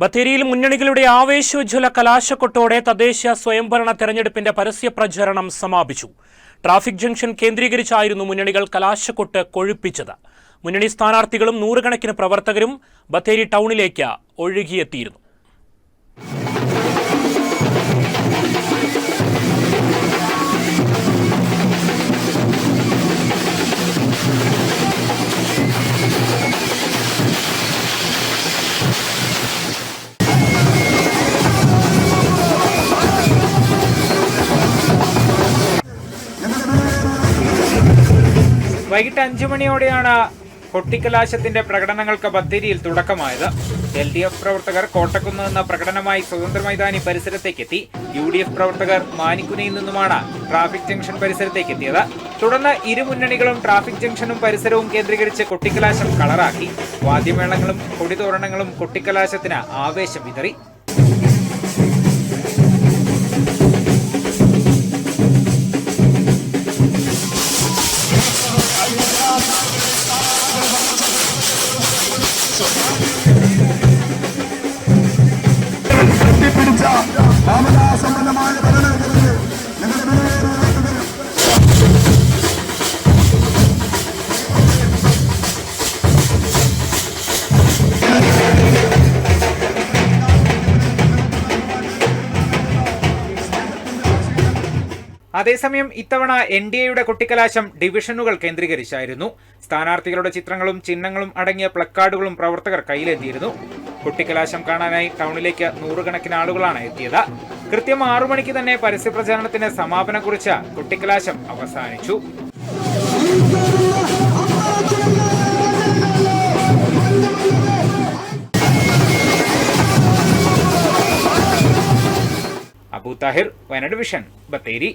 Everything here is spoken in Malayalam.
ബത്തേരിയിൽ മുന്നണികളുടെ ആവേശോജ്വല കലാശക്കൊട്ടോടെ തദ്ദേശ സ്വയംഭരണ തെരഞ്ഞെടുപ്പിന്റെ പരസ്യ പ്രചരണം സമാപിച്ചു. ട്രാഫിക് ജംഗ്ഷൻ കേന്ദ്രീകരിച്ചായിരുന്നു മുന്നണികൾ കലാശക്കൊട്ട് കൊഴുപ്പിച്ചത്. മുന്നണി സ്ഥാനാർത്ഥികളും നൂറുകണക്കിന് പ്രവർത്തകരും ബത്തേരി ടൗണിലേക്ക് ഒഴുകിയെത്തിയിരുന്നു. വൈകിട്ട് 5 മണിയോടെയാണ് കൊട്ടിക്കലാശത്തിന്റെ പ്രകടനങ്ങൾക്ക് ബത്തേരിയിൽ തുടക്കമായത്. LDF പ്രവർത്തകർ കോട്ടക്കുന്ന് നിന്ന് പ്രകടനമായി സ്വതന്ത്ര മൈതാനി പരിസരത്തേക്കെത്തി. UDF പ്രവർത്തകർ മാനിക്കുനിയിൽ നിന്നുമാണ് ട്രാഫിക് ജംഗ്ഷൻ പരിസരത്തേക്ക് എത്തിയത്. തുടർന്ന് ഇരു മുന്നണികളും ട്രാഫിക് ജംഗ്ഷനും പരിസരവും കേന്ദ്രീകരിച്ച് കൊട്ടിക്കലാശം കളറാക്കി. വാദ്യമേളങ്ങളും കൊടിതോരണങ്ങളും കൊട്ടിക്കലാശത്തിന് ആവേശം വിതറി. അതേസമയം ഇത്തവണ NDAയുടെ കൊട്ടിക്കലാശം ഡിവിഷനുകൾ കേന്ദ്രീകരിച്ചായിരുന്നു. സ്ഥാനാർത്ഥികളുടെ ചിത്രങ്ങളും ചിഹ്നങ്ങളും അടങ്ങിയ പ്ലക്കാർഡുകളും പ്രവർത്തകർ കയ്യിലെത്തിയിരുന്നു. കൊട്ടിക്കലാശം കാണാനായി ടൗണിലേക്ക് നൂറുകണക്കിന് ആളുകളാണ് എത്തിയത്. കൃത്യം 6 മണിക്ക് തന്നെ പരസ്യപ്രചാരണത്തിന് സമാപനം കുറിച്ച കൊട്ടിക്കലാശം അവസാനിച്ചു. അബു താഹിർ, വയനാട് വിഷൻ, ബത്തേരി.